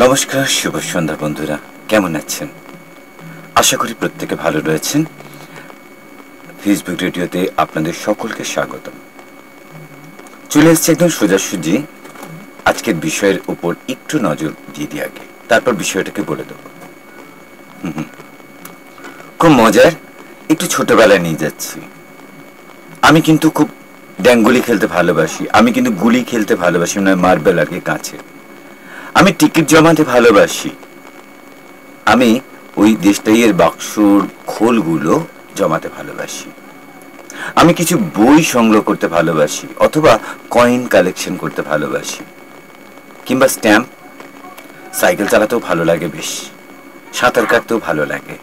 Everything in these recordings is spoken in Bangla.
নমস্কার, শুভ সন্ধ্যা বন্ধুরা, কেমন আছেন? আশা করি প্রত্যেকে ভালো রয়েছেন। ফেসবুক রেডিওতে আপনাদের সকলকে স্বাগতম। চলে এসেছে একদম সোজাসুজি আজকের বিষয়ের উপর একটু নজর দিয়ে দিই আগে, তারপর বিষয়টাকে বলে দেব। খুব মজার, একটু ছোটবেলায় নিয়ে যাচ্ছি। আমি কিন্তু খুব ড্যাঙ্গুলি খেলতে ভালোবাসি, আমি কিন্তু গুলি খেলতে ভালোবাসি, মানে মার্বেল আর কি, কাছে। আমি টিকিট জমাতে ভালোবাসি, আমি ওই দেশটাইয়ের বাক্সর খোলগুলো জমাতে ভালোবাসি। আমি কিছু বই সংগ্রহ করতে ভালোবাসি, অথবা কয়েন কালেকশন করতে ভালোবাসি, কিংবা স্ট্যাম্প। সাইকেল চালাতেও ভালো লাগে বেশ, সাঁতার কাটতেও ভালো লাগে,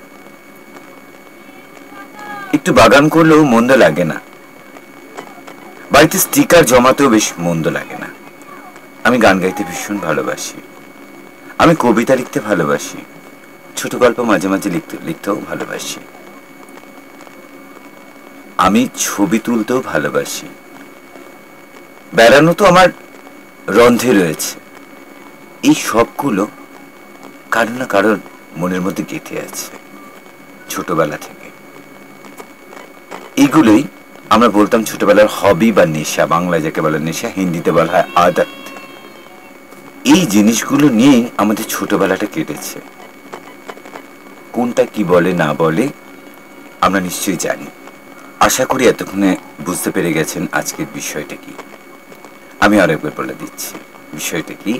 একটু বাগান করলেও মন্দ লাগে না, বাড়িতে স্টিকার জমাতেও বেশ মন্দ লাগে না। আমি গান গাইতে ভীষণ ভালোবাসি, আমি কবিতা লিখতে ভালোবাসি, ছোট গল্প মাঝে মাঝে লিখতেও ভালোবাসি, আমি ছবি তুলতেও ভালোবাসি, বেড়ানো তো আমার রন্ধে রয়েছে। এই সবগুলো কারণ না কারণ মনের মধ্যে গেঁথে আছে ছোটবেলা থেকে। এইগুলোই আমরা বলতাম ছোটবেলার হবি বা নেশা, বাংলায় যাকে বলে নেশা, হিন্দিতে বলা হয় আদত। এই জিনিসগুলো নিয়েই আমাদের ছোটবেলাটা কেটেছে। কোনটা কি বলে না বলে আমরা নিশ্চয়ই জানি। আশা করি এতক্ষণে বুঝতে পেরে গেছেন আজকের বিষয়টা কি। আমি আরেকবার বলে দিচ্ছি বিষয়টা কি।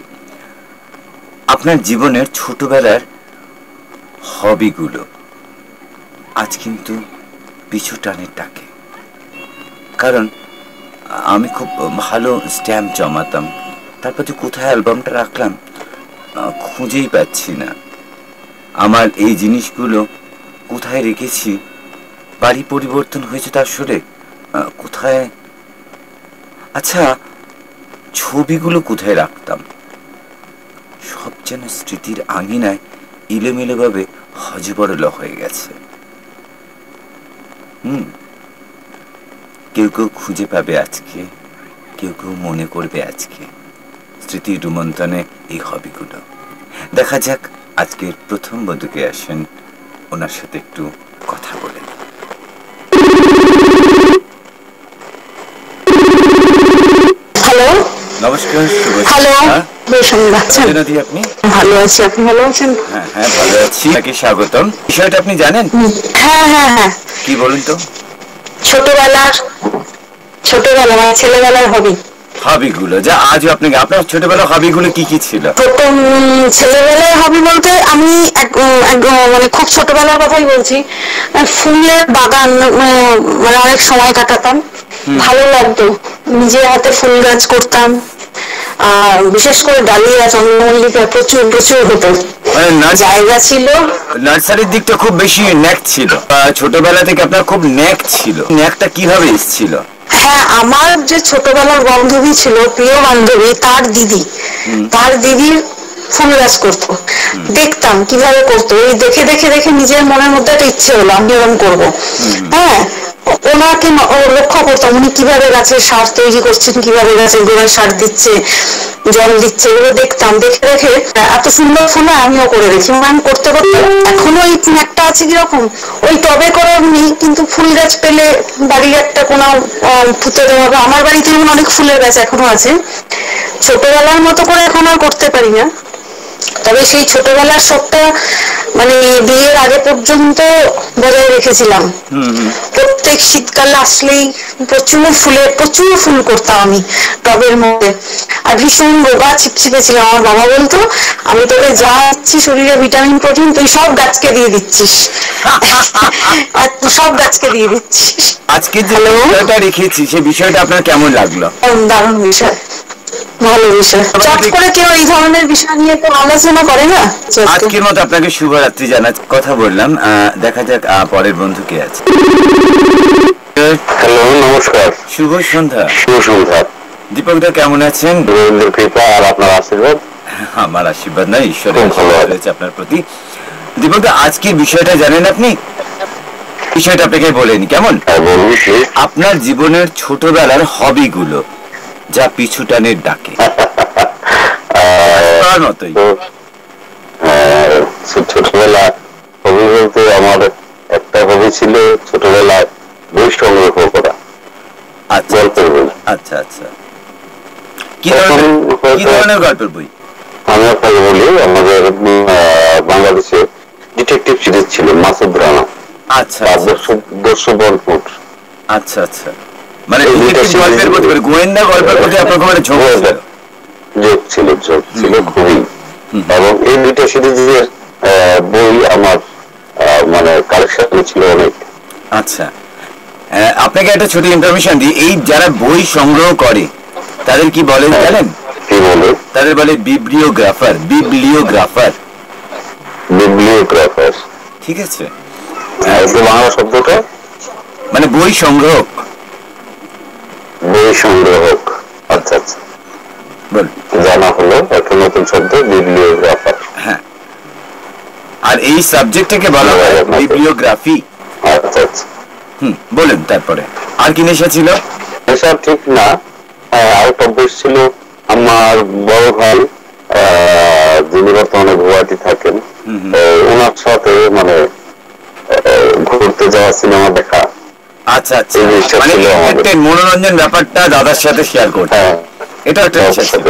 আপনার জীবনের ছোটবেলার হবিগুলো আজ কিন্তু পিছু টানের ডাকে। কারণ আমি খুব ভালো স্ট্যাম্প জমাতাম, তারপর যে কোথায় অ্যালবামটা রাখলাম খুঁজেই পাচ্ছি না। আমার এই জিনিসগুলো কোথায় রেখেছি, বাড়ি পরিবর্তন হয়েছে তার সরে কোথায়, আচ্ছা ছবিগুলো কোথায় রাখতাম, সব যেন স্মৃতির আঙিনায় ইলেমিলে ভাবে হজবরল হয়ে গেছে। কেউ কেউ খুঁজে পাবে আজকে, কেউ কেউ মনে করবে আজকে স্মৃতির রোমন্থনে এই হবিগুলো। দেখা যাক আজকের প্রথম বন্ধুকে আসেন, ওনার সাথে একটু কথা বলে। হ্যালো, নমস্কার, শুভ হ্যালো, নদী, আপনি ভালো আছি, আপনি ভালো আছেন? হ্যাঁ হ্যাঁ ভালো আছি, আপনাকে স্বাগতম। বিষয়টা আপনি জানেন? হ্যাঁ হ্যাঁ হ্যাঁ, কি বলুন তো? ছোটবেলা মানে ছেলেবেলার হবি, হবিগুলো যা আজও আপনাকে, আপনার ছোটবেলার হবিগুলো কি কি ছিল? প্রথম ছেলেবেলার হবি বলতে আমি মানে খুব ছোটবেলার কথাই বলছি। ফুলের বাগান মানে অনেক সময় কাটাতাম, ভালো লাগতো। নিজের হাতে ফুল গাছ করতাম, আর বিশেষ করে ডালিয়া, চন্দ্রমল্লিকা প্রচুর প্রচুর হতো, জায়গা ছিল। নার্সারির দিকটা খুব বেশি ন্যাক ছিল, ছোটবেলা থেকে আপনার খুব ন্যাক ছিল। ন্যাকটা কিভাবে এসেছিল? হ্যাঁ, আমার যে ছোটবেলার বান্ধবী ছিল, প্রিয় বান্ধবী, তার দিদির ফুল গাছ করতো, দেখতাম কিভাবে করতো। এই দেখে দেখে দেখে নিজের মনের মধ্যে একটা ইচ্ছে হলো আমি এরকম করবো। হ্যাঁ, ওনাকে লক্ষ্য করতাম উনি কিভাবে গাছের সার তৈরি করছেন, কিভাবে গাছের গোড়ায় সার দিচ্ছে, জল দিচ্ছে, এগুলো দেখতাম। দেখে দেখে এত সুন্দর ফুল আমিও করে দেখি। আমি করতে করতে এখনো এই একটা আছে কিরকম, ওই টবে করে নেই, কিন্তু ফুল গাছ পেলে বাড়ির একটা কোনো পুঁতে দেওয়া হবে। আমার বাড়িতে যেমন অনেক ফুলের গাছ এখনো আছে, ছোটবেলার মতো করে এখন আর করতে পারি না, তবে সেই ছোটবেলার শখটা মানে বিয়ের আগে পর্যন্ত বজায় রেখেছিলাম। প্রত্যেক শীতকাল আসলেই প্রচুর ফুল করতাম আমি টবের মধ্যে। আর ভীষণ রোগা ছিপছিপে ছিলাম। আমার বাবা বলতো, আমি তোকে যা দিচ্ছি শরীরে ভিটামিন প্রোটিন, তুই সব গাছকে দিয়ে দিচ্ছিস, সব গাছকে দিয়ে দিচ্ছিস। আজকে যে বিষয়টা রেখেছি সেই বিষয়টা আপনার কেমন লাগলো? দারুণ বিষয়, ভালো বিষয়। চট করে কেউ এই ধরনের বিষয় নিয়ে তো আলোচনা করে না। আজকের মতো আপনাকে শুভরাত্রি জানার কথা বললাম। দেখা যাক পরের বন্ধু কে আছে। হ্যালো, নমস্কার, শুভ সন্ধ্যা। শুভ সন্ধ্যা। দীপক দা কেমন আছেন? গোবিন্দের কৃপা আর আপনার আশীর্বাদ। আমার আশীর্বাদ নয়, ঈশ্বরের আশীর্বাদ রয়েছে আপনার প্রতি। দীপক দা, আজকের বিষয়টা জানেন আপনি? বিষয়টা আপনাকে বলেনি, কেমন? আপনার জীবনের ছোটবেলার হবিগুলো যা পিছু টানের ডাকে, মতোই। ছোটবেলা হবি বলতে আমার একটা হবি ছিল ছোটবেলায় বই সংগ্রহ করা, আচ্ছা গল্পের বই। আচ্ছা আচ্ছা, কি ধরনের গল্পের বই? আমি আপনাকে বলি, আমাদের বাংলাদেশে ডিটেকটিভ সিরিজ ছিল মাসুদ রানা, আচ্ছা দস্যু বলপুর। আচ্ছা আচ্ছা, মানে গল্পের প্রতি, গোয়েন্দা গল্পের প্রতি আপনার খুব ঝোঁক ছিল খুবই। এবং এই দুইটা সিরিজের বই আমার মানে কালেকশন ছিল অনেক। আচ্ছা, আপনাকে একটা ছোট ইনফরমেশন দিই, এই যারা বই সংগ্রহ করে তাদের কি বলে জানেন? কি বলে? তাদের বলে বিবলিওগ্রাফার। ঠিক আছে, বাংলা শব্দটা মানে বই সংগ্রহক। আচ্ছা আচ্ছা, জানা হলো একটা নতুন শব্দ, বিবলিওগ্রাফার। হ্যাঁ, আর এই সাবজেক্টটাকে বলা হয় বিবলিওগ্রাফি। আচ্ছা আচ্ছা, বলেন তারপরে আর কি নেশা ছিল? নেশা ঠিক না, আরেকটা অভ্যেস ছিল আমার বড় ভাই, যিনি বর্তমানে গুয়াহাটি থাকেন, ওনার সাথে মানে ঘুরতে যাওয়া, সিনেমা দেখা। আচ্ছা আচ্ছা, মানে একটা মনোরঞ্জন ব্যাপারটা দাদার সাথে শেয়ার করতে, এটা একটা নেশা ছিল।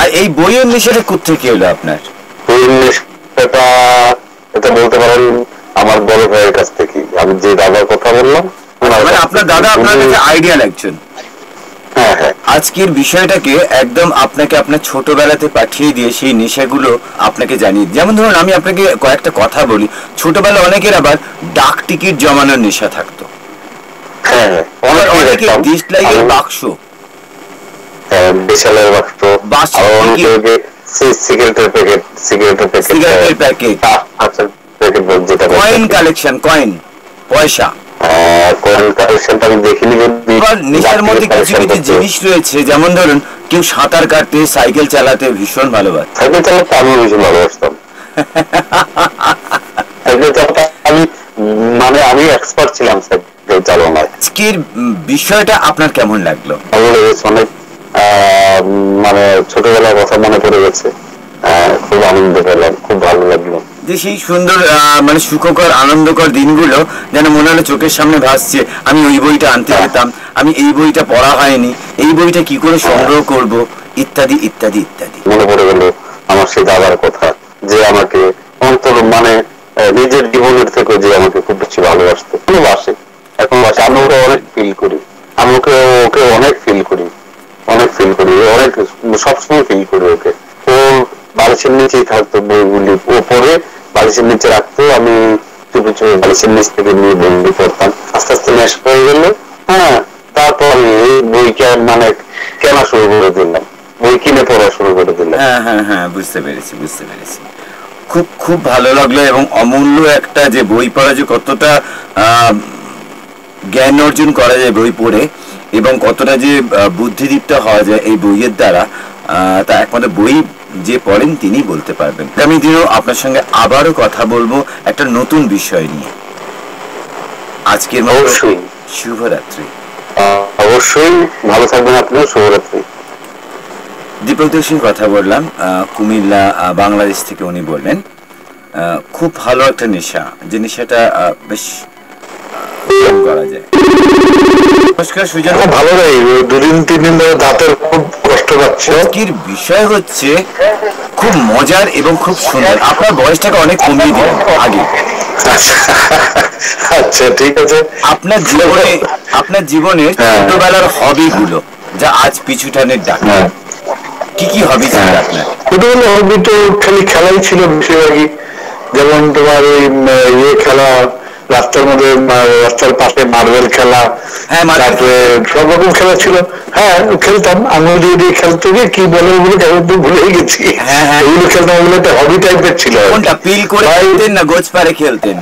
আর এই বইয়ের নেশাটা কোত্থেকে এলো আপনার? বইয়ের নেশাটা এটা বলতে পারেন আমার বড় ভাইয়ের কাছ থেকে। আমি যে দাদার কথা বললাম, মানে আপনার দাদা আপনার কাছে আইডিয়াল একজন। আজকের বিষয়টাকে একদম আপনাকে আপনার ছোটবেলাতে পাঠিয়ে দিয়ে সেই নেশাগুলো আপনাকে জানিয়ে, যেমন ধরুন আমি আপনাকে কয়েকটা কথা বলি, ছোটবেলা অনেকের আবার ডাক টিকিট জমানোর নেশা থাকতো, অনেকে ডিসলাইকের বাক্স, সিগারেটের প্যাকেট, কয়েন কালেকশন, কয়েন পয়সা। নেশার মধ্যে কিছু কিছু জিনিস রয়েছে, যেমন ধরুন কেউ সাঁতার কাটতে, সাইকেল চালাতে ভীষণ ভালোবাসে। সাইকেল চালাতে আমি ভীষণ ভালোবাসতাম। আমি এক্সপার্ট ছিলাম সাইকেল চালানোর। আজকের বিষয়টা আপনার কেমন লাগলো? অনেক মানে ছোটবেলার কথা মনে পড়ে গেছে, খুব আনন্দ পেলাম, খুব ভালো লাগলো। যে সেই সুন্দর মানে সুখকর আনন্দকর দিনগুলো যেন মনে হলো চোখের সামনে ভাসছে। আমি ওই বইটা আনতে যেতাম, আমি এই বইটা পড়া হয়নি, এই বইটা কি করে সংগ্রহ করব, ইত্যাদি ইত্যাদি ইত্যাদি। মনে পড়ে গেল আমার সেই দাদার কথা, যে আমাকে অন্তর মানে নিজের জীবনের থেকে যে আমাকে খুব বেশি ভালোবাসতো, ভালোবাসে, এখন বাসে। আমি ওকে অনেক ফিল করি, আমি ওকে অনেক ফিল করি, অনেক সবসময় ফিল করি ওকে। ও বালিশের নিচেই থাকতো, বইগুলি ও পড়ে বালিশের নিচে রাখতো, আমি চুপে চুপে বালিশের নিচ থেকে নিয়ে বই পড়তাম। আস্তে আস্তে নেশা হয়ে গেল। তারপর আমি বইকে মানে কেনা শুরু করে দিলাম, বই কিনে পড়া শুরু করে দিলাম। হ্যাঁ, বুঝতে পেরেছি। খুব খুব ভালো লাগলো, এবং অমূল্য একটা যে বই পড়া, যে কতটা জ্ঞান অর্জন করা যায় বই পড়ে, এবং কতটা যে বুদ্ধিদীপ্ত হওয়া যায় এই বইয়ের দ্বারা, তা একমাত্র বই যে পড়েন তিনি বলতে পারবেন। আগামী দিনেও আপনার সঙ্গে আবারও কথা বলবো একটা নতুন বিষয় নিয়ে। আজকের অবশ্যই শুভরাত্রি। অবশ্যই ভালো থাকবেন আপনিও, শুভরাত্রি। দীপক দোষীর কথা বললাম, কুমিল্লা বাংলাদেশ থেকে উনি বললেন খুব ভালো একটা নেশা, যে নেশাটা বেশ করা যায়। নমস্কার সুজন, ভালো নেই, 2-3 দিন ধরে দাঁতের খুব কষ্ট পাচ্ছে। আজকের বিষয় হচ্ছে খুব মজার এবং খুব সুন্দর। আপনার বয়সটাকে অনেক কমিয়ে দিলেন আগে। আচ্ছা ঠিক আছে। আপনার জীবনের ছোটবেলার হবি গুলো যা আজ পিছুটানের ডাক, কি কি হবি ছিল আপনার? ছোটবেলা হবি তো খালি খেলাই ছিল বেশিরভাগই, যেমন তোমার ওই খেলা, রাস্তার মধ্যে, রাস্তার পাশে মার্বেল খেলা, তারপরে সব রকম খেলা ছিল। খেলতাম, আঙুল দিয়ে খেলতে গিয়ে কি বলে ওগুলো তো ভুলেই গেছি। ওগুলো খেলতাম, ওগুলো একটা হবি টাইপের ছিল। কোনটা, পিল করে খেলতেন না গোছ পারে খেলতেন?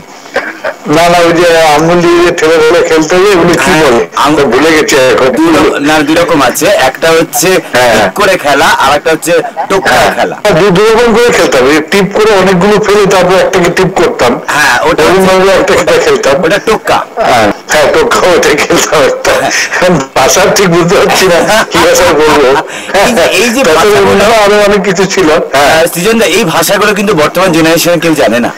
না না, ওই যে আঙুল দিয়ে ঠেলে ঠেলে খেলতে হবে, এগুলো কি বলে আমি ভুলে গেছি এখন। না, দুই রকম আছে, একটা হচ্ছে টিপ করে খেলা আর একটা হচ্ছে টোকা খেলা। দু রকম করে খেলতাম, টিপ করে অনেকগুলো ফেলে তারপর একটাকে টিপ করতাম। হ্যাঁ, ওটা একটা খেলা খেলতাম, ওটা টোকা। হ্যাঁ টোকা, ওটাই খেলতাম। ভাষা ঠিক বুঝতে পারছি না কি ভাষা বলবো। এই যে আরো অনেক কিছু ছিল। সৃজনদা, এই ভাষাগুলো কিন্তু বর্তমান জেনারেশন কেউ জানে না।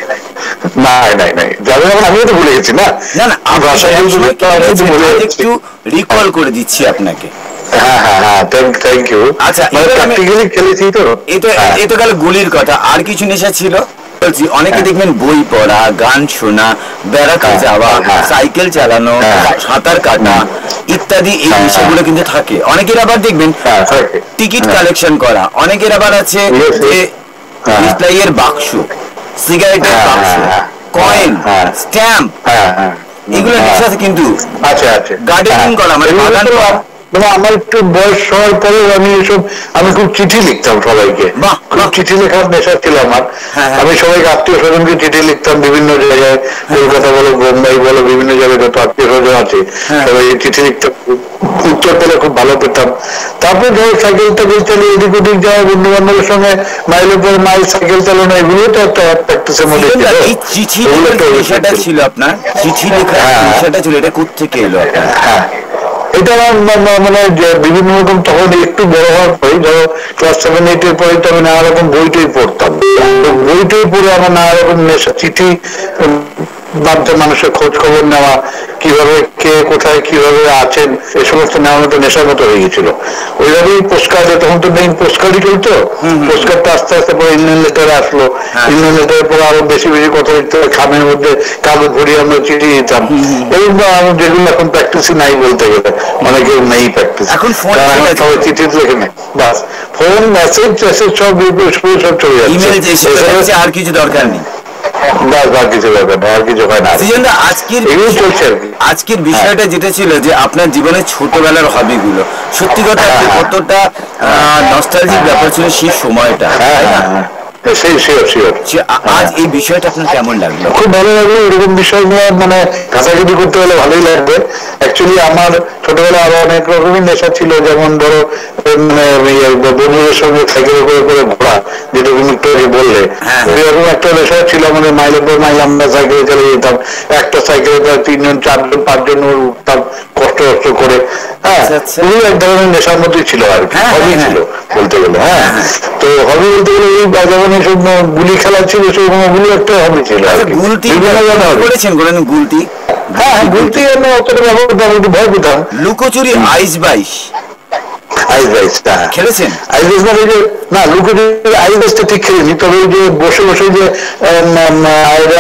নাই নাই নাই, জানে না, আমিও তো ভুলে গেছি। না না না, একটু রিকল করে দিচ্ছি আপনাকে। হ্যাঁ হ্যাঁ হ্যাঁ, থ্যাংক ইউ। আচ্ছা, খেলেছি তো। এই তো গেল গুলির কথা। আর কিছু নেশা ছিল? অনেকে দেখবেন বই পড়া, গান শোনা, বেড়াতে যাওয়া, সাইকেল চালানো, সাঁতার কাটা ইত্যাদি, এই বিষয়গুলো কিন্তু থাকে। অনেকের আবার দেখবেন টিকিট কালেকশন করা, অনেকের আবার আছে যে মিঠাইয়ের বাক্স, সিগারেটের বাক্স, কয়েন, স্ট্যাম্প, এগুলো নেশা আছে। কিন্তু গার্ডেনিং করা মানে বাগান করা, মানে আমার একটু বয়স হওয়ার পরে আমি খুব চিঠি লিখতাম সবাইকে। খুব চিঠি লেখার নেশা ছিল আমার। আমি সবাইকে আত্মীয় স্বজনকে চিঠি লিখতাম বিভিন্ন জায়গায়, কলকাতা বলো, বোম্বাই বলো, বিভিন্ন জায়গায় যত আত্মীয় স্বজন আছে সবাই চিঠি লিখতাম, উত্তর পেলে খুব ভালো পেতাম। তারপর ধরো সাইকেল টাইকেল চালিয়ে এদিক ওদিক যাওয়া, বন্ধু বান্ধবের সঙ্গে মাইলের পর মাইল সাইকেল চালানো, এগুলো তো একটা প্র্যাকটিসের মধ্যে ছিল। এই চিঠি লেখার নেশাটা ছিল আপনার, চিঠি লেখার নেশাটা ছিল, এটা কোত্থেকে এলো আপনার? হ্যাঁ, এটা মানে বিভিন্ন রকম, তখন একটু বড় হওয়ার পরে, ধরো ক্লাস 7-8 পরে তো আমি নানা রকম বইটই পড়তাম। বইটই পড়ে আমার নানা রকম নেশা, চিঠি মাধ্যমে মানুষের খোঁজ খবর নেওয়া, কিভাবে কে কোথায় কিভাবে আছেন, এই সমস্ত নেওয়ার মতো নেশার মতো হয়ে গেছিল। ওইভাবেই পোস্টকার্ডে, তখন তো মেইন পোস্টকার্ডই চলতো। পোস্টকার্ডটা আস্তে আস্তে পরে ইন্ডিয়ান লেটারে আসলো, ইন্ডিয়ান লেটারের পরে আরো বেশি বেশি কথা লিখতে হবে, খামের মধ্যে কাগজ ভরিয়ে আমরা চিঠি দিতাম। এগুলো যেগুলো এখন প্র্যাকটিসই নাই বলতে গেলে, অনেকে নেই প্র্যাকটিস, এখন সবাই চিঠি লেখে নেই, বাস ফোন মেসেজ টেসেজ সব সব চলে যাচ্ছে, আর কিছু দরকার নেই। আজকের বিষয়টা যেটা ছিল যে আপনার জীবনের ছোটবেলার হবি গুলো, সত্যি কথা কতটা নস্টালজিক ব্যাপার ছিল সেই সময়টা। আজ এই বিষয়টা আপনার কেমন লাগলো? খুব ভালো লাগলো। এরকম বিষয় নিয়ে মানে ঘাটাঘাটি করতে হলে ভালোই লাগবে। অ্যাকচুয়ালি আমার ছোটবেলায় আরো অনেক রকমের নেশা ছিল, যেমন ধরো বন্ধুদের সঙ্গে সাইকেলে করে করে ঘোরা, যেটা তুমি একটু আগে বললে, এরকম একটা নেশা ছিল আমাদের। মাইলের পর মাইল আমরা সাইকেলে চলে যেতাম, একটা সাইকেলে প্রায় 3 জন 4 জন 5 জন উঠতাম কষ্ট কষ্ট করে। হ্যাঁ, ওই এক ধরনের নেশার মধ্যেই ছিল আর কি, হবি ছিল বলতে গেলে। হ্যাঁ, তো হবি বলতে গেলে এই যেমন এইসব গুলি খেলা ছিল, সেগুলো একটা হবি ছিল। গুলতি, হ্যাঁ গুলতি আমি অতটা ব্যবহার করতাম, একটু ভয় পেতাম। লুকোচুরি, আইস বাইশ খেলেছেন? না, লুকোচুরি আইস বাইশটা ঠিক খেলিনি, তবে ওই যে বসে বসে যে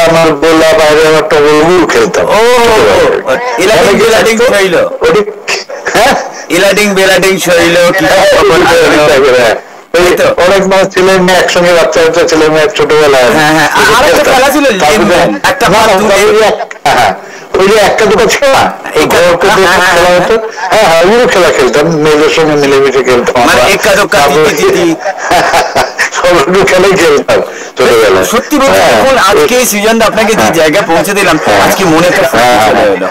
আমার গোলা বাইরে আমার টগল খেলতাম। অনেক মানুষ ছেলে মেয়ে একসঙ্গে, বাচ্চা বাচ্চা ছেলে মেয়ে ছোটবেলায়। ওই যে একটা দুটো ছিল না, খেলা হতো। হ্যাঁ হ্যাঁ, ওগুলো খেলা খেলতাম, মেয়েদের সঙ্গে মিলেমিশে খেলতাম, সবগুলো খেলাই খেলতাম ছোটবেলায়। সত্যি বলতে এখন আজকে সৃজনদা আপনাকে যে জায়গায় পৌঁছে দিলাম, আজকে মনে একটা চলে এলো।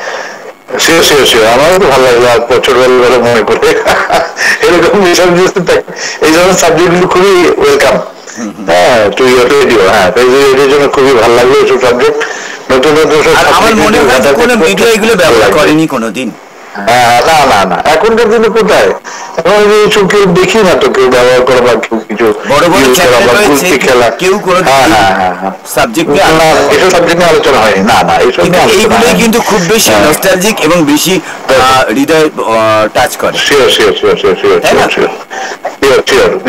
আমারও তো ভালো লাগলো আর ছোটবেলা মনে করে। এরকম বিষয় এই ধরনের সাবজেক্ট গুলো খুবই ওয়েলকাম। হ্যাঁ, তুই রেডিও, হ্যাঁ এর জন্য খুবই ভালো লাগলো এইসব সাবজেক্ট। নতুন নতুন আমার মনে হয় কোনো মিডিয়া এগুলো ব্যবহার করেনি কোনোদিন। না না না, এখনকার দিনে কোথায়, এখন এইসব কেউ দেখি না তো কেউ ব্যবহার করে, বা কেউ কিছু বড় বড় খেলা কেউ কোনো সাবজেক্ট এসব সাবজেক্ট নিয়ে আলোচনা হয়নি। না না, এইগুলোই কিন্তু খুব বেশি নস্টালজিক এবং বেশি হৃদয় টাচ করে।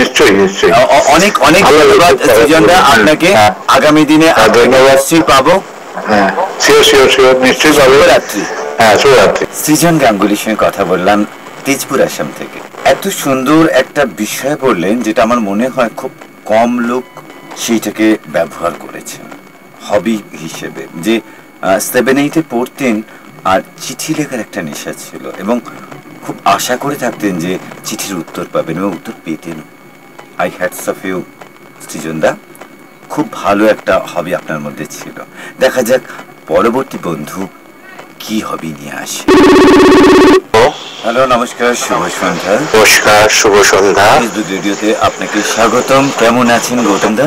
নিশ্চয়ই নিশ্চয়ই। অনেক অনেক ধন্যবাদ সৃজনদা আপনাকে। আগামী দিনে ধন্যবাদ পাবো। নিশ্চয়ই পাবো। রাত্রি, হ্যাঁ শুভরাত্রি। সৃজন গাঙ্গুলির সঙ্গে কথা বললাম তেজপুর আসাম থেকে। এত সুন্দর একটা বিষয় বললেন যেটা আমার মনে হয় খুব কম লোক সেইটাকে ব্যবহার করেছেন হবি হিসেবে। যে 7-8 পড়তেন আর চিঠি লেখার একটা নেশা ছিল, এবং খুব আশা করে থাকতেন যে চিঠির উত্তর পাবেন এবং উত্তর পেতেন। আই হ্যাডস অফ ইউ সৃজনদা, খুব ভালো একটা হবি আপনার মধ্যে ছিল। দেখা যাক পরবর্তী বন্ধু কি হবি নিয়ে আসে। হ্যালো, নমস্কার, শুভ সন্ধ্যা। নমস্কার, শুভ সন্ধ্যা। ফেসবুক রেডিওতে আপনাকে স্বাগতম। কেমন আছেন গৌতম দা?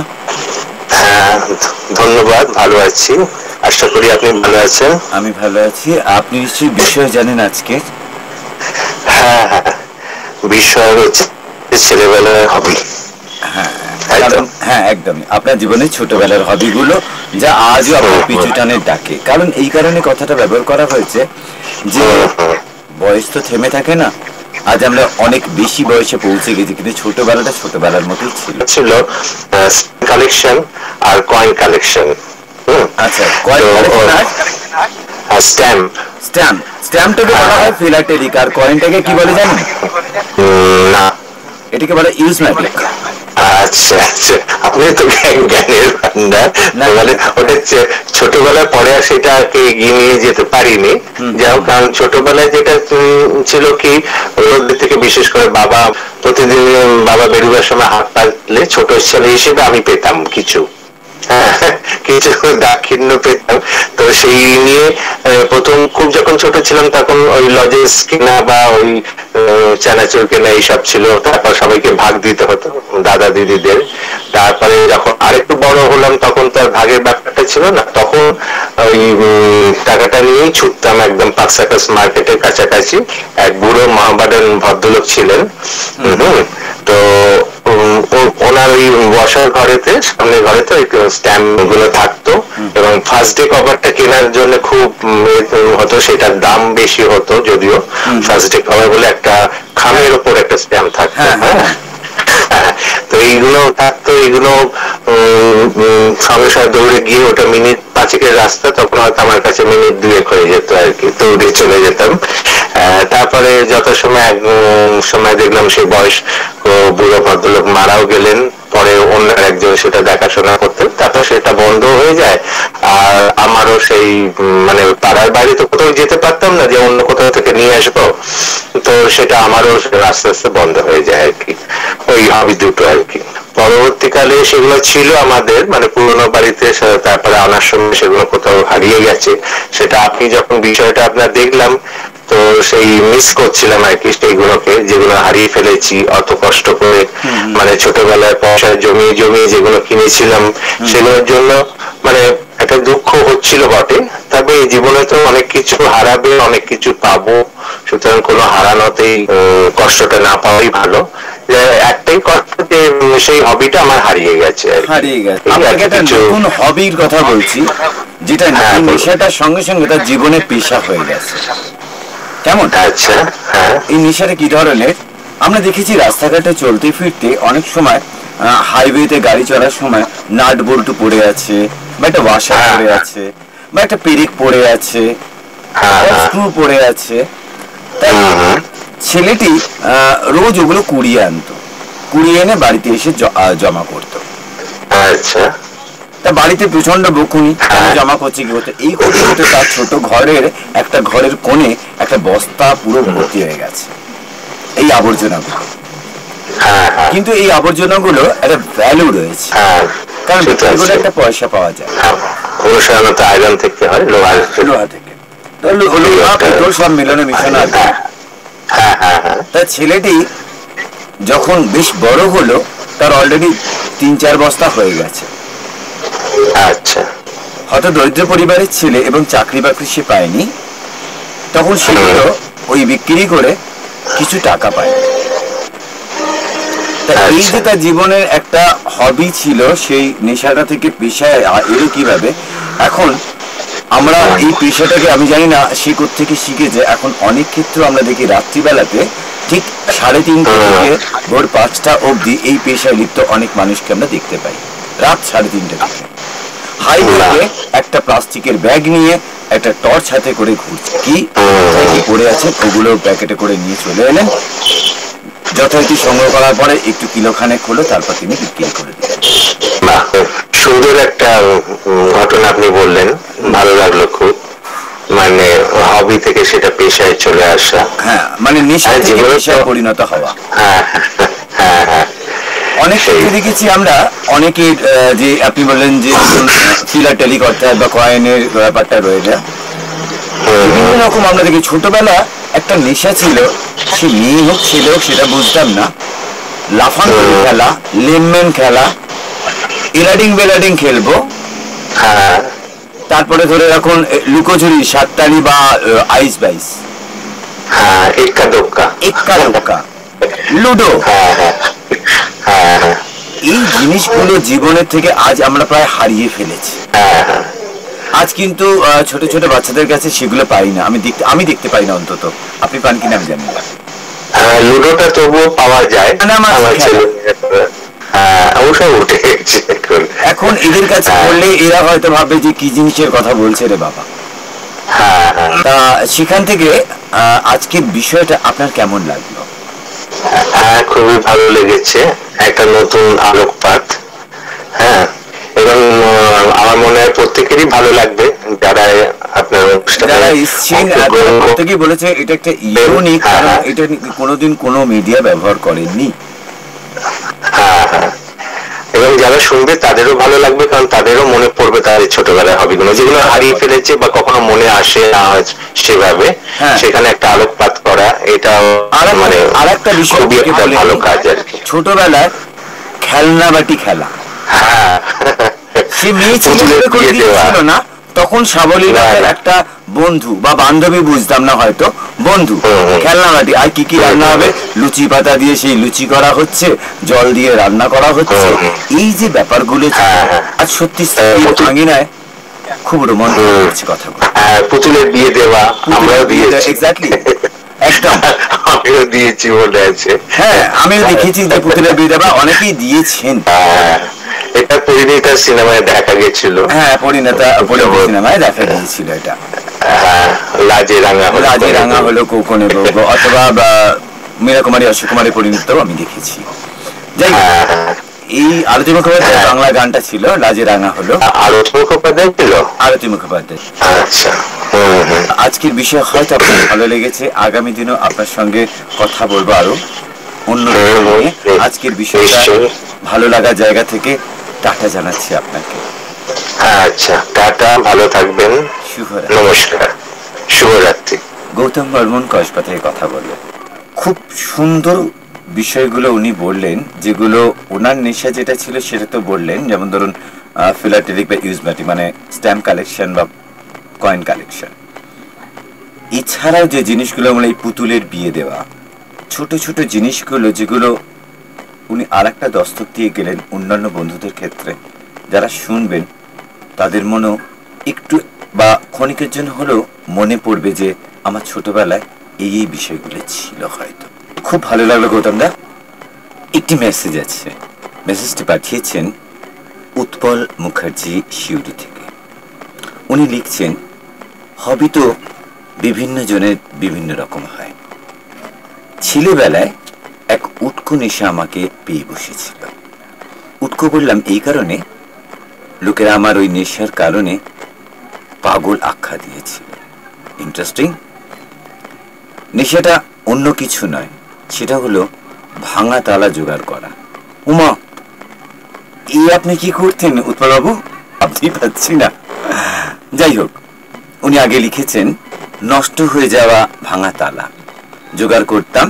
হ্যাঁ, ধন্যবাদ, ভালো আছি, আশা করি আপনি ভালো আছেন। আমি ভালো আছি। আপনি নিশ্চয়ই বিষয় জানেন আজকে? হ্যাঁ হ্যাঁ, বিষয় হচ্ছে ছেলেবেলার হবি। হ্যাঁ, একদমই আপনার জীবনের ছোটবেলার হবিগুলো যা আজও আপনার পিছু টানে ডাকে। কারণ এই কারণে কথাটা ব্যবহার করা হয়েছে যে বয়স তো থেমে থাকে না। আজ আমরা অনেক বেশি বয়সে পৌঁছে গেছি, কিন্তু ছোটবেলাটা ছোটবেলার মতোই ছিল। কালেকশন আর কয়েন কালেকশন। আচ্ছা, কয়েন কালেকশন আর স্ট্যাম্প। স্ট্যাম্পটাকে বলা হয় ফিলাটেলিক, আর কয়েনটাকে কি বলে জানেন? না, এটাকে বলে ইউজম্যাটিক। আচ্ছা আচ্ছা, আপনি তো জ্ঞানের ভান্ডার। মানে ওটা ছোটবেলায় পরে আর সেটাকে এগিয়ে নিয়ে যেতে পারিনি। যাও, কারণ ছোটবেলায় যেটা ছিল কি, ওদের থেকে বিশেষ করে বাবা প্রতিদিন বাবা বেরোবার সময় হাত পাতলে ছোট ছেলে হিসেবে আমি পেতাম কিছু কিছু দাক্ষিণ্য পেতাম। তো সেই নিয়ে প্রথম খুব যখন ছোট ছিলাম তখন ওই লজেস কেনা বা ওই চানাচুর কেনা এইসব ছিল। তারপর সবাইকে ভাগ দিতে হতো দাদা দিদিদের। তারপরে যখন আরেকটু বড় হলাম তখন তো আর ভাগের ব্যাপারটা ছিল না। তখন ওই টাকাটা নিয়েই ছুটতাম একদম পাকসাকাস মার্কেটের কাছাকাছি। এক বুড়ো মহাবাডান ভদ্রলোক ছিলেন। তো ওনার ওই বসার ঘরেতে, সামনের ঘরেতে স্ট্যাম্প গুলো থাকতো, এবং ফার্স্ট ডে কভারটা কেনার জন্য খুব হতো। সেটার দাম বেশি হতো যদিও। ফার্স্ট ডে কভার বলে একটা খামের ওপর একটা স্ট্যাম্প থাকতো। তো এইগুলো থাকতো, এইগুলো সঙ্গে সঙ্গে দৌড়ে গিয়ে, ওটা মিনিট 5-এর রাস্তা, তখন হয়তো আমার কাছে মিনিট 2 হয়ে যেত আর কি, দৌড়ে চলে যেতাম। তারপরে যত সময় দেখলাম সেই বয়স বুড়ো ভদ্রলোক মারাও গেলেন। পরে অন্য একজন সেটা দেখাশোনা করতেন। তারপর সেটা বন্ধ হয়ে যায়। আর আমারও সেই মানে পাড়ার বাইরে তো কোথাও যেতে পারতাম না যে অন্য কোথাও থেকে নিয়ে আসবো। তো সেটা আমারও আস্তে আস্তে বন্ধ হয়ে যায় আর কি, ওই হবি দুটো আর কি। পরবর্তীকালে সেগুলো ছিল আমাদের মানে পুরোনো বাড়িতে, তারপরে আনার সময় সেগুলো কোথাও হারিয়ে গেছে। সেটা আপনি যখন বিষয়টা আপনার দেখলাম, তো সেই মিস করছিলাম আর কি সেইগুলোকে, যেগুলো হারিয়ে ফেলেছি অত কষ্ট করে। মানে ছোটবেলায় পয়সা জমিয়ে জমিয়ে যেগুলো কিনেছিলাম, সেগুলোর জন্য মানে একটা দুঃখ হচ্ছিল বটে। তবে এই জীবনে তো অনেক কিছু হারাবে, অনেক কিছু পাবো, সুতরাং কোনো হারানোতেই কষ্টটা না পাওয়াই ভালো। একটাই কষ্ট যে সেই হবিটা আমার হারিয়ে গেছে। আপনাকে একটা নতুন হবির কথা বলছি, যেটা নেশাটার সঙ্গে সঙ্গে তার জীবনে পেশা হয়ে গেছে। কেমন? আচ্ছা, এই নেশাটা কি ধরনের? আমরা দেখেছি রাস্তাঘাটে চলতে ফিরতে অনেক সময় হাইওয়েতে গাড়ি চলার সময় নাট বল্টু পড়ে আছে, বা একটা ওয়াশার পড়ে আছে, বা একটা পেরেক পড়ে আছে, স্ক্রু পড়ে আছে। তাই ছেলেটি রোজ ওগুলো কুড়িয়ে আনতো, কুড়িয়ে এনে বাড়িতে এসে জমা করতো। আচ্ছা, তা বাড়িতে প্রচন্ড বকুনি, জমা করছে কি হতো, এই করতে করতে তার ছোট ঘরের একটা ঘরের কোণে একটা বস্তা পুরো ভর্তি হয়ে গেছে এই আবর্জনাগুলো। কিন্তু এই আবর্জনাগুলো একটা ভ্যালু রয়েছে, কারণ এগুলো একটা পয়সা পাওয়া যায়। আয়রন থেকে হয়, লোহা থেকে, লোহা পেট্রোল সব মিলনে মিশানো আর কি। তা ছেলেটি যখন বেশ বড় হলো, তার অলরেডি 3-4 বস্তা হয়ে গেছে। আচ্ছা, হয়তো দরিদ্র পরিবারের ছেলে এবং চাকরি বাকরি সে পায়নি, তখন সেগুলো ওই বিক্রি করে কিছু টাকা পায়। তা এই যে তার জীবনের একটা হবি ছিল, সেই নেশাটা থেকে পেশায় এলো কিভাবে। এখন আমরা এই পেশাটাকে, আমি জানি না সে কোত্থেকে শিখেছে, এখন অনেক ক্ষেত্রে আমরা দেখি রাত্রিবেলাতে ঠিক 3:30 থেকে ভোর 5টা অবধি এই পেশায় লিপ্ত অনেক মানুষকে আমরা দেখতে পাই। রাত 3:30 থেকে হাইওয়েতে একটা প্লাস্টিকের ব্যাগ নিয়ে একটা টর্চ হাতে করে ঘুরছে, কি পড়ে আছে ওগুলো প্যাকেটে করে নিয়ে চলে এলেন। যথারীতি সংগ্রহ করার পরে একটু কিলোখানেক হলো, তারপর তিনি বিক্রি করে দিলেন। সুন্দর একটা ঘটনা আপনি বললেন, ভালো লাগলো খুব। মানে হবি থেকে সেটা পেশায় চলে আসা, মানে নেশা থেকে পেশায় পরিণত হওয়া। অনেক ক্ষেত্রে দেখেছি আমরা অনেকের যে আপনি বললেন যে ফিলাটেলিক অর্থাৎ বা কয়েনের ব্যাপারটা রয়েছে বিভিন্ন রকম আমরা দেখি ছোটবেলা একটা নেশা ছিল, সে মেয়ে হোক ছেলে হোক সেটা বুঝতাম না, লাফানো খেলা, লেনম্যান খেলা, ইলাডিং বেলাডিং খেলবো, তারপরে ধরে এখন লুকোচুরি, সাতটালি বা আইস বাইস, এক্কা দোক্কা, লুডো, এই জিনিসগুলো জীবনের থেকে আজ আমরা প্রায় হারিয়ে ফেলেছি। আজ কিন্তু ছোট ছোট বাচ্চাদের কাছে সেগুলো পাই না, আমি দেখতে পাই না, অন্তত আপনি পান কিনা আমি জানি না। লুডোটা তবুও পাওয়া যায়, এখন এদের কাছে বললে এরা হয়তো ভাববে যে কি জিনিসের কথা বলছে রে বাবা। তা সেখান থেকে আজকের বিষয়টা আপনার কেমন লাগলো? খুবই ভালো লেগেছে, একটা নতুন আলোকপাত। হ্যাঁ, এবং আমার মনে হয় প্রত্যেকেরই ভালো লাগবে যারা আপনার যারা এসছেন, প্রত্যেকেই বলেছে এটা একটা ইউনিক, কারণ এটা কোনোদিন কোনো মিডিয়া ব্যবহার করেননি। এবং যারা শুনবে তাদেরও ভালো লাগবে, কারণ তাদেরও মনে পড়বে তাদের ছোটবেলার হবিগুলো যেগুলো হারিয়ে ফেলেছে বা কখনো মনে আসে না সেভাবে, সেখানে একটা আলোকপাত করা, এটা মানে আরেকটা বিষয় ভালো কাজ আর কি। ছোটবেলায় খেলনা বাটি খেলা, সে মেয়ে ছিল না তখন সাবলীলা একটা বন্ধু বা বান্ধবী বুঝতাম না, হয়তো বন্ধু, খেলনা বাটি, আর কি কি রান্না হবে, লুচি পাতা দিয়ে সেই লুচি করা হচ্ছে, জল দিয়ে রান্না করা হচ্ছে, এই যে ব্যাপারগুলো আজ সত্যি আঙ্গিনায় খুব রোমাঞ্চক হচ্ছে কথাগুলো। পুতুলের বিয়ে দেওয়া, আমরাও দিয়েছি, এক্স্যাক্টলি, একদম আমিও দিয়েছি বলে আছে। হ্যাঁ, আমিও দেখেছি যে পুতুলের বিয়ে দেওয়া অনেকেই দিয়েছেন। এটা পরিণীতা সিনেমায় দেখা গেছিল। হ্যাঁ, পরিণীতা সিনেমায় দেখা গিয়েছিল এটা। লাজে রাঙা হলো কোকনে বউ, অথবা মীরা কুমারী অশোক কুমারী পরিণীতাও আমি দেখেছি। যাই এই আরতি মুখোপাধ্যায় বাংলা গানটা ছিল লাজে রাঙা হলো, আরতি মুখোপাধ্যায় ছিল, আরতি মুখোপাধ্যায়। আচ্ছা, আজকের বিষয় হয়তো আপনার ভালো লেগেছে, আগামী দিনও আপনার সঙ্গে কথা বলবো আরো অন্য নিয়ে। আজকের বিষয়টা ভালো লাগার জায়গা থেকে টাটা জানাচ্ছি আপনাকে। আচ্ছা, টাটা, ভালো থাকবেন, নমস্কার, শুভরাত্রি। গৌতম বর্মন কসবা থেকে কথা বললেন, খুব সুন্দর বিষয়গুলো উনি বললেন, যেগুলো ওনার নেশা যেটা ছিল সেটা তো বললেন, যেমন ধরুন ফিলাটেলিক বা ইউজমেটিক মানে স্ট্যাম্প কালেকশন বা কয়েন কালেকশন, এছাড়াও যে জিনিসগুলো মানে এই পুতুলের বিয়ে দেওয়া, ছোট ছোট জিনিসগুলো যেগুলো উনি আর একটা দস্তক দিয়ে গেলেন অন্যান্য বন্ধুদের ক্ষেত্রে, যারা শুনবেন তাদের মনেও একটু বা ক্ষণিকের জন্য হলেও মনে পড়বে যে আমার ছোটবেলায় এই বিষয়গুলো ছিল হয়তো। খুব ভালো লাগলো গৌতমদা। একটি মেসেজ আছে, মেসেজটি পাঠিয়েছেন উৎপল মুখার্জি শিউরি থেকে। উনি লিখছেন, হবি তো বিভিন্ন জনের বিভিন্ন রকম হয়। ছেলেবেলায় এক উটকো নেশা আমাকে পেয়ে বসেছিল। উটকো বললাম এই কারণে, লোকেরা আমার ওই নেশার কারণে পাগল আখ্যা দিয়েছিল। ইন্টারেস্টিং। নেশাটা অন্য কিছু নয়, সেটা হলো ভাঙা তালা জোগাড় করা। উমা, এই আপনি কি করতেন উৎপলবাবু? আপনি পাচ্ছি না। যাই হোক, উনি আগে লিখেছেন, নষ্ট হয়ে যাওয়া ভাঙা তালা জোগাড় করতাম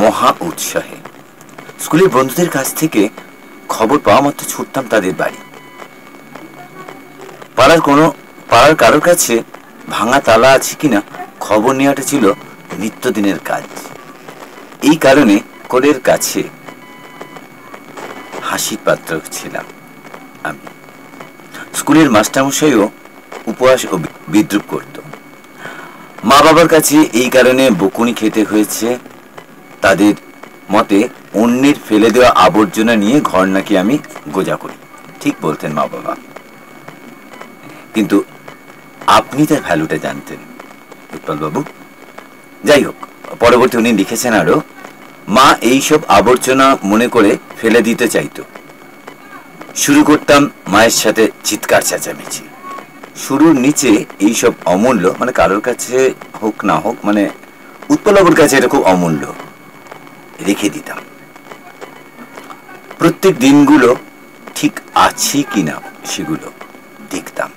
মহা উৎসাহে। স্কুলের বন্ধুদের কাছ থেকে খবর পাওয়া মাত্র ছুটতাম তাদের বাড়ি। পাড়ার কারোর কাছে ভাঙা তালা আছে কিনা খবর নেওয়াটা ছিল নিত্যদিনের কাজ। এই কারণে কোলের কাছে হাসির পাত্র ছিলাম আমি। স্কুলের মাস্টারমশাইও উপহাস ও বিদ্রুপ করত। মা বাবার কাছে এই কারণে বকুনি খেতে হয়েছে। তাদের মতে অন্যের ফেলে দেওয়া আবর্জনা নিয়ে ঘর নাকি আমি গোজা করি। ঠিক বলতেন মা বাবা, কিন্তু আপনি তার ভ্যালুটা জানতেন উৎপল বাবু। যাই হোক, পরবর্তী উনি লিখেছেন আরো, মা এইসব আবর্জনা মনে করে ফেলে দিতে চাইতো। শুরু করতাম মায়ের সাথে চিৎকার চেঁচামেচি। শুরুর নিচে এইসব অমূল্য, মানে কারোর কাছে হোক না হোক, মানে উৎপলবাবুর কাছে এটা খুব অমূল্য, রেখে দিতাম। প্রত্যেক দিনগুলো ঠিক আছে কিনা সেগুলো দেখতাম।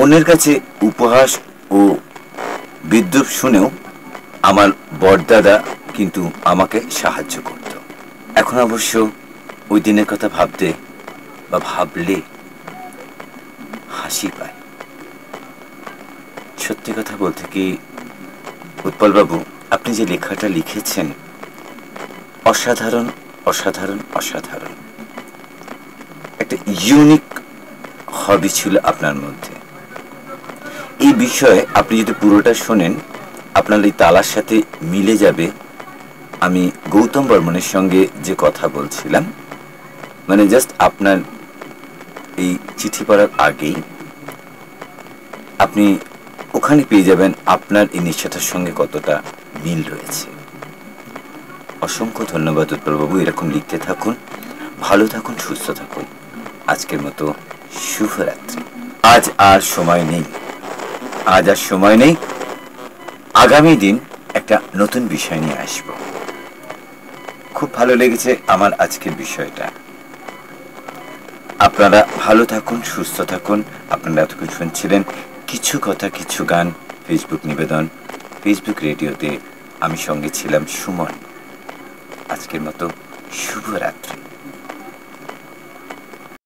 অন্যের কাছে উপহাস ও বিদ্রুপ শুনেও আমার বড়দাদা কিন্তু আমাকে সাহায্য করত। এখন অবশ্য ওই দিনের কথা ভাবতে বা ভাবলে হাসি পায়। সত্যি কথা বলতে কি উৎপলবাবু, আপনি যে লেখাটা লিখেছেন অসাধারণ অসাধারণ অসাধারণ। একটা ইউনিক হবি ছিল আপনার মধ্যে। এই বিষয়ে আপনি যদি পুরোটা শোনেন আপনার এই তালার সাথে মিলে যাবে আমি গৌতম বর্মনের সঙ্গে যে কথা বলছিলাম, মানে জাস্ট আপনার এই চিঠি পড়ার আগেই আপনি ওখানে পেয়ে যাবেন আপনার এই নিষ্ঠাটার সঙ্গে কতটা মিল রয়েছে। অসংখ্য ধন্যবাদ উৎপলবাবু, এরকম লিখতে থাকুন, ভালো থাকুন, সুস্থ থাকুন। আজকের মতো শুভরাত্রি। আজ আর সময় নেই, আজ আর সময় নেই। আগামী দিন একটা নতুন বিষয় নিয়ে আসব। খুব ভালো লেগেছে আমার আজকের বিষয়টা। আপনারা ভালো থাকুন, সুস্থ থাকুন। আপনারা এতক্ষণ শুনছিলেন কিছু কথা কিছু গান ফেসবুক নিবেদন, ফেসবুক রেডিওতে। আমি সঙ্গে ছিলাম সুমন। আজকের মতো শুভরাত্রি।